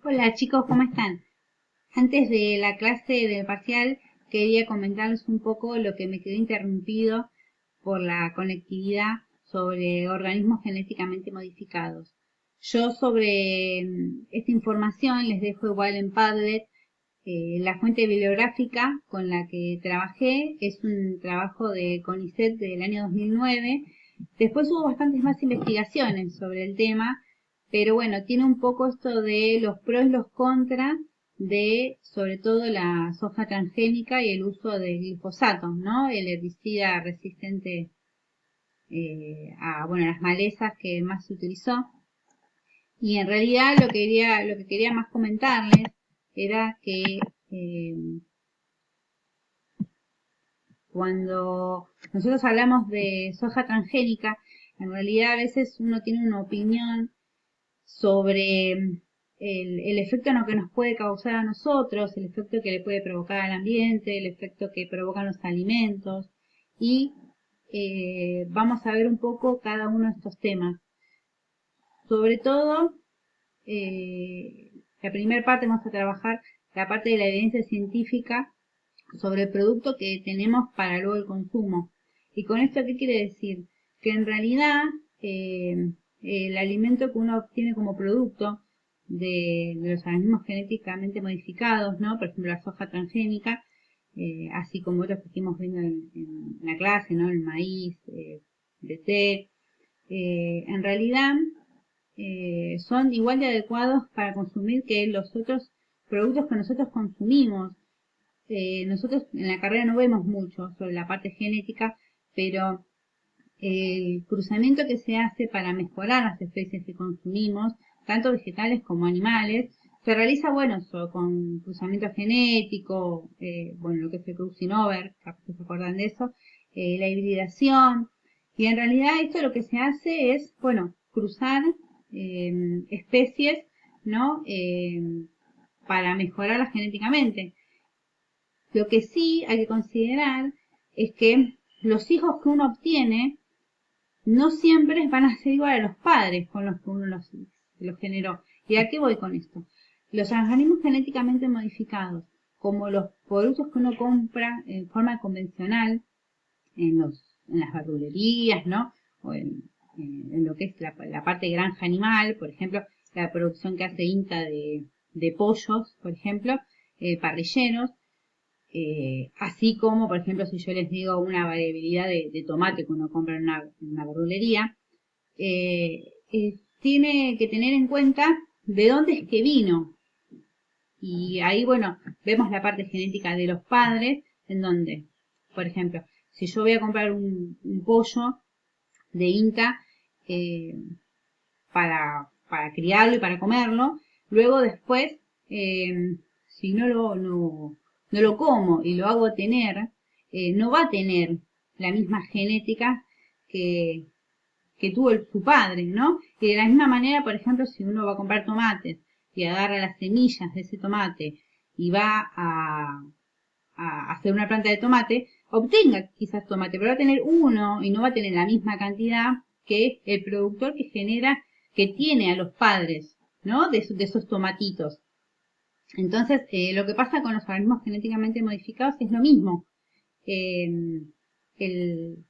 Hola chicos, ¿cómo están? Antes de la clase del parcial quería comentarles un poco lo que me quedó interrumpido por la conectividad sobre organismos genéticamente modificados. Yo sobre esta información les dejo igual en Padlet. La fuente bibliográfica con la que trabajé es un trabajo de CONICET del año 2009. Después hubo bastantes más investigaciones sobre el tema, pero bueno, tiene un poco esto de los pros y los contras de sobre todo la soja transgénica y el uso de glifosato, ¿no? El herbicida resistente a las malezas que más se utilizó. Y en realidad lo que quería más comentarles era que cuando nosotros hablamos de soja transgénica, en realidad a veces uno tiene una opinión sobre el efecto en lo que nos puede causar a nosotros, el efecto que le puede provocar al ambiente, el efecto que provocan los alimentos y vamos a ver un poco cada uno de estos temas. Sobre todo, la primera parte vamos a trabajar la parte de la evidencia científica sobre el producto que tenemos para luego el consumo. ¿Y con esto qué quiere decir? Que en realidad el alimento que uno obtiene como producto de los organismos genéticamente modificados, ¿no? Por ejemplo, la soja transgénica, así como otros que estuvimos viendo en la clase, ¿no? El maíz, BT, en realidad son igual de adecuados para consumir que los otros productos que nosotros consumimos. Nosotros en la carrera no vemos mucho sobre la parte genética, pero el cruzamiento que se hace para mejorar las especies que consumimos, tanto vegetales como animales, se realiza, con cruzamiento genético, lo que es el crossing over, capaz que se acuerdan de eso, la hibridación, y en realidad esto lo que se hace es, cruzar especies, ¿no? Para mejorarlas genéticamente. Lo que sí hay que considerar es que los hijos que uno obtiene no siempre van a ser igual a los padres con los que uno los generó. ¿Y a qué voy con esto? Los organismos genéticamente modificados, como los productos que uno compra en forma convencional en las verdulerías, ¿no? O en lo que es la parte de granja animal, por ejemplo, la producción que hace INTA de pollos, por ejemplo, parrilleros, así como, por ejemplo, si yo les digo una variabilidad de tomate que uno compra en una verdulería, tiene que tener en cuenta de dónde es que vino. Y ahí, vemos la parte genética de los padres, en donde, por ejemplo, si yo voy a comprar un pollo de INTA para criarlo y para comerlo, luego después, si no lo como y lo hago tener, no va a tener la misma genética que tuvo su padre, ¿no? Y de la misma manera, por ejemplo, si uno va a comprar tomates y agarra las semillas de ese tomate y va a hacer una planta de tomate, obtenga quizás tomate, pero va a tener uno y no va a tener la misma cantidad que el productor que tiene a los padres, ¿no? De esos tomatitos. Entonces, lo que pasa con los organismos genéticamente modificados es lo mismo. El, el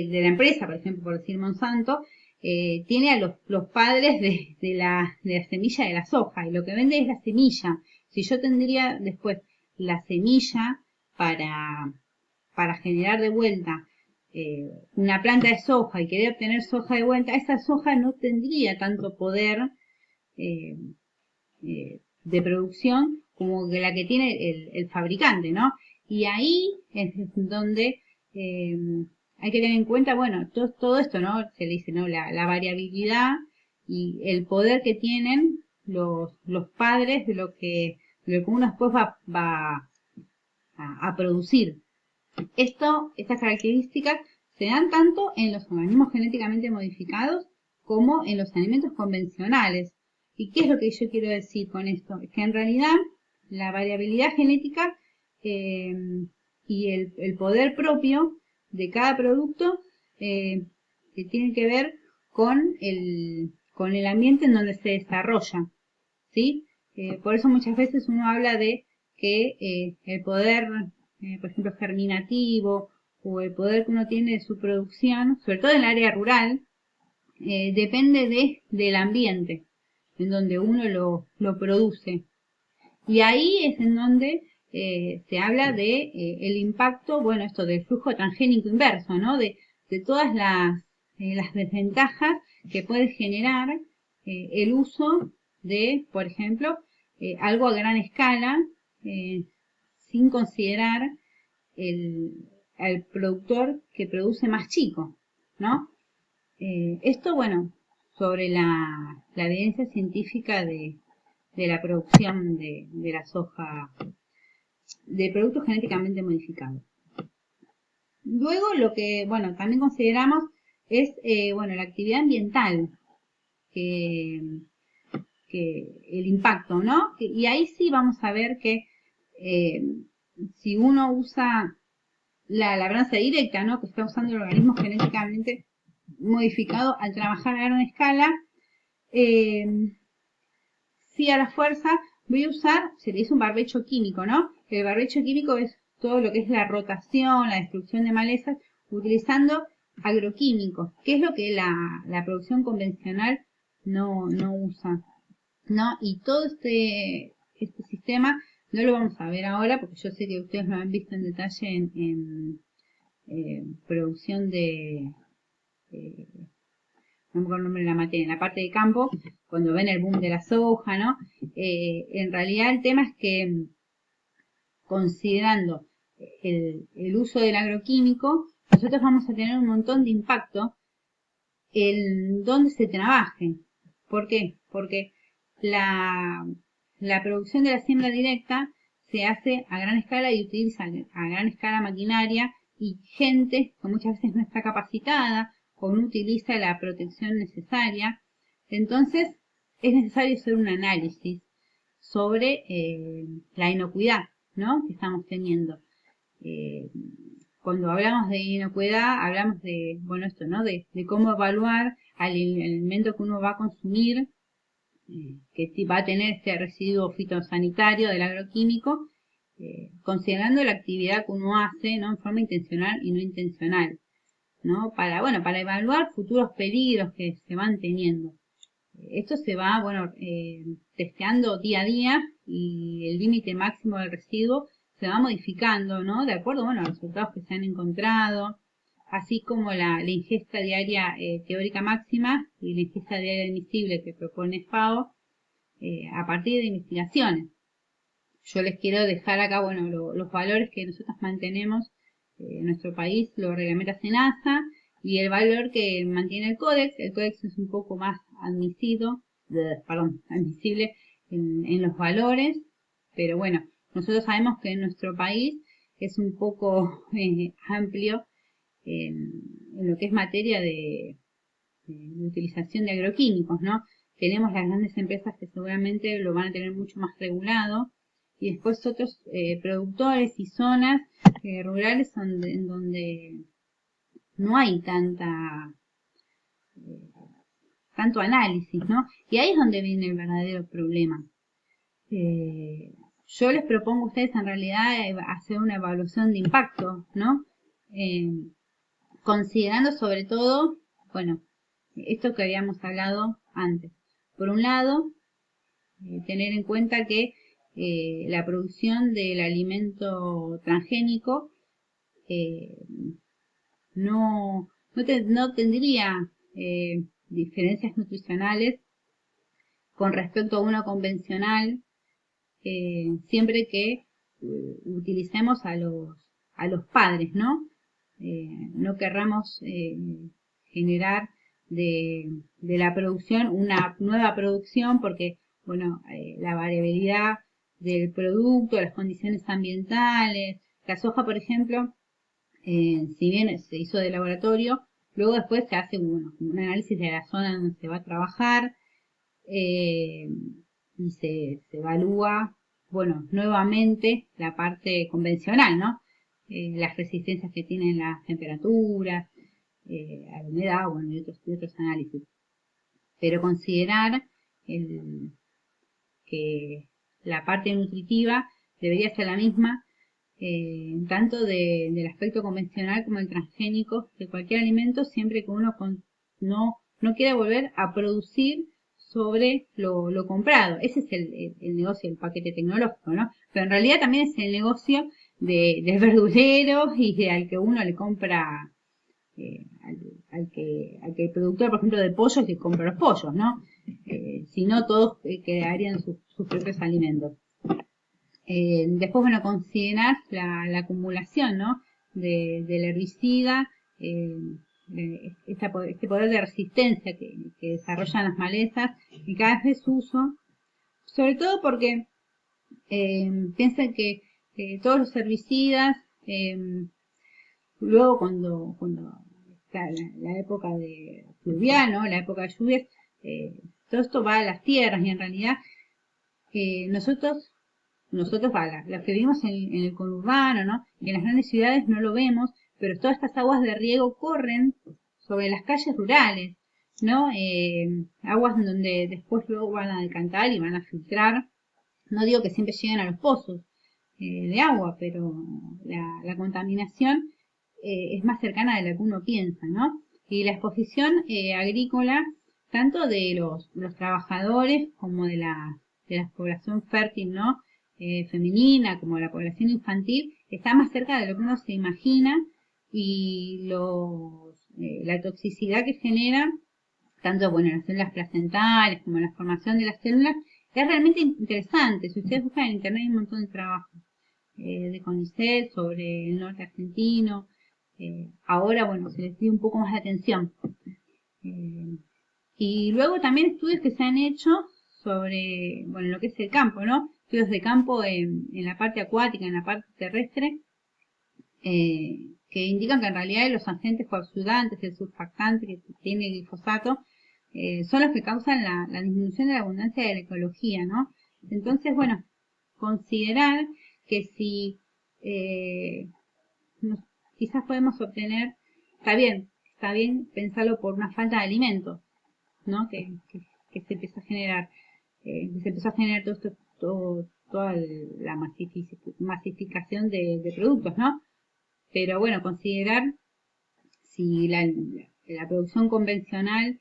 de la empresa, por ejemplo, por decir Monsanto, tiene a los padres de la semilla de la soja y lo que vende es la semilla. Si yo tendría después la semilla para generar de vuelta una planta de soja y querer obtener soja de vuelta, esa soja no tendría tanto poder eh, de producción como que la que tiene el fabricante, ¿no? Y ahí es donde hay que tener en cuenta, todo esto, ¿no? Se dice, ¿no? La variabilidad y el poder que tienen los padres de lo que uno después va a producir. Estas características se dan tanto en los organismos genéticamente modificados como en los alimentos convencionales. ¿Y qué es lo que yo quiero decir con esto? Es que en realidad la variabilidad genética y el poder propio de cada producto que tiene que ver con el ambiente en donde se desarrolla, ¿sí? Por eso muchas veces uno habla de que el poder, por ejemplo, germinativo o el poder que uno tiene de su producción, sobre todo en el área rural, depende del ambiente en donde uno lo produce. Y ahí es en donde se habla de el impacto, bueno, esto del flujo transgénico inverso, ¿no? De todas las desventajas que puede generar el uso de, por ejemplo, algo a gran escala, sin considerar al productor que produce más chico, ¿no? Esto, bueno, sobre la evidencia científica de la producción de la soja, de productos genéticamente modificados. Luego, lo que, bueno, también consideramos es, bueno, la actividad ambiental, que, que el impacto, ¿no? Y ahí sí vamos a ver que si uno usa la labranza directa, ¿no? Que está usando el organismo genéticamente modificado al trabajar a gran escala, si a la fuerza voy a usar, se le dice un barbecho químico, ¿no? El barbecho químico es todo lo que es la rotación, la destrucción de malezas, utilizando agroquímicos, que es lo que la producción convencional no usa, ¿no? Y todo este sistema no lo vamos a ver ahora, porque yo sé que ustedes lo han visto en detalle en producción de no me acuerdo el nombre de la materia, en la parte de campo, cuando ven el boom de la soja, ¿no? En realidad el tema es que, considerando el uso del agroquímico, nosotros vamos a tener un montón de impacto en donde se trabaje. ¿Por qué? Porque la producción de la siembra directa se hace a gran escala y utiliza a gran escala maquinaria y gente que muchas veces no está capacitada o no utiliza la protección necesaria. Entonces es necesario hacer un análisis sobre la inocuidad, ¿no? Que estamos teniendo. Cuando hablamos de inocuidad, hablamos de, bueno, esto, ¿no? De cómo evaluar al alimento que uno va a consumir, que va a tener este residuo fitosanitario del agroquímico, considerando la actividad que uno hace, ¿no? En forma intencional y no intencional, ¿no? Para evaluar futuros peligros que se van teniendo. Esto se va, bueno, testeando día a día y el límite máximo del residuo se va modificando, ¿no? De acuerdo, bueno, a los resultados que se han encontrado, así como la ingesta diaria teórica máxima y la ingesta diaria admisible que propone FAO a partir de investigaciones. Yo les quiero dejar acá, bueno, los valores que nosotros mantenemos en nuestro país, lo reglamenta SENASA, y el valor que mantiene el códex. El códex es un poco más admisible en los valores, pero bueno, nosotros sabemos que en nuestro país es un poco amplio en lo que es materia de utilización de agroquímicos, ¿no? Tenemos las grandes empresas que seguramente lo van a tener mucho más regulado, y después otros productores y zonas rurales en donde no hay tanto análisis, ¿no? Y ahí es donde viene el verdadero problema. Yo les propongo a ustedes en realidad hacer una evaluación de impacto, ¿no? Considerando sobre todo, bueno, esto que habíamos hablado antes. Por un lado, tener en cuenta que la producción del alimento transgénico no tendría diferencias nutricionales con respecto a uno convencional, siempre que utilicemos a los padres, ¿no? No querramos generar de la producción una nueva producción, porque, bueno, la variabilidad del producto, las condiciones ambientales, la soja, por ejemplo, si bien se hizo de laboratorio, luego después se hace un análisis de la zona donde se va a trabajar, y se evalúa, bueno, nuevamente la parte convencional, ¿no? Las resistencias que tienen las temperaturas, a la humedad, bueno, y otros análisis. Pero considerar que la parte nutritiva debería ser la misma, tanto del aspecto convencional como el transgénico de cualquier alimento, siempre que uno no quiera volver a producir sobre lo comprado. Ese es el negocio del paquete tecnológico, ¿no? Pero en realidad también es el negocio del verdulero y al que uno le compra, al que el productor, por ejemplo, de pollos le compra los pollos, ¿no? Si no, todos quedarían sus propios alimentos. Después, bueno, considerar la acumulación, ¿no? Del herbicida, este poder de resistencia que desarrollan las malezas y cada vez su uso, sobre todo porque piensen que todos los herbicidas, luego cuando está la época de fluvial, ¿no? La época de lluvias, todo esto va a las tierras y en realidad nosotros, los que vivimos en el conurbano, ¿no? Y en las grandes ciudades no lo vemos, pero todas estas aguas de riego corren sobre las calles rurales, ¿no? Aguas donde después luego van a decantar y van a filtrar. No digo que siempre lleguen a los pozos de agua, pero la contaminación es más cercana de lo que uno piensa, ¿no? Y la exposición agrícola, tanto de los trabajadores como de la población fértil, ¿no? Femenina, como la población infantil, está más cerca de lo que uno se imagina y la toxicidad que genera, tanto bueno, en las células placentales como en la formación de las células, es realmente interesante. Si ustedes buscan en internet hay un montón de trabajos de CONICET sobre el norte argentino. Ahora, bueno, se les dio un poco más de atención. Y luego también estudios que se han hecho sobre, bueno, lo que es el campo, ¿no? Estudios de campo en la parte acuática, en la parte terrestre, que indican que en realidad los agentes coadyuvantes, el surfactante que tiene el glifosato, son los que causan la disminución de la abundancia de la ecología, ¿no? Entonces, bueno, considerar que si quizás podemos obtener, está bien pensarlo por una falta de alimentos, ¿no? Que se empezó a generar, toda la masificación de productos, ¿no? Pero bueno, considerar si la producción convencional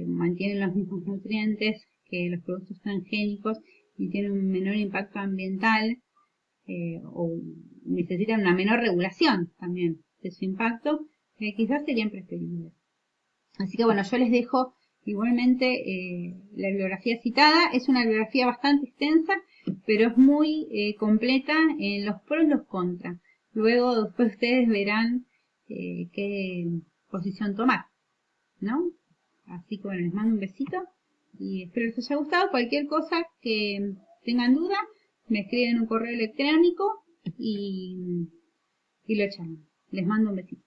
mantiene los mismos nutrientes que los productos transgénicos y tiene un menor impacto ambiental, o necesitan una menor regulación también de su impacto, quizás serían preferibles. Así que bueno, yo les dejo igualmente la bibliografía citada. Es una bibliografía bastante extensa, pero es muy completa en los pros y los contras. Luego después ustedes verán qué posición tomar, ¿no? Así que bueno, les mando un besito y espero les haya gustado. Cualquier cosa que tengan duda, me escriben un correo electrónico y lo echan. Les mando un besito.